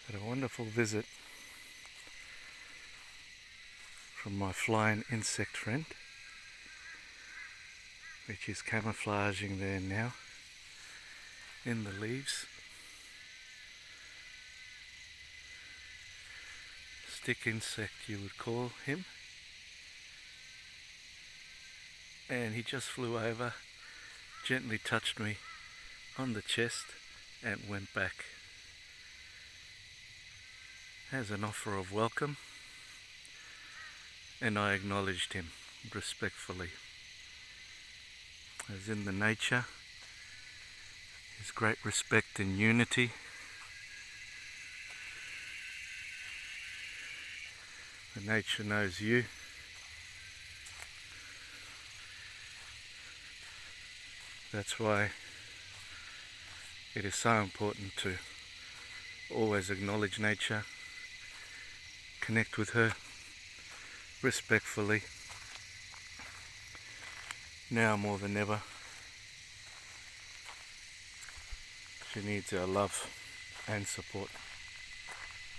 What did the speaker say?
Had a wonderful visit from my flying insect friend, which is camouflaging there now in the leaves. Stick insect you would call him. And he just flew over, gently touched me on the chest and went back as an offer of welcome, and I acknowledged him respectfully. As in the nature is great respect and unity. The nature knows you. That's why it is so important to always acknowledge nature, connect with her respectfully, now more than ever. She needs our love and support.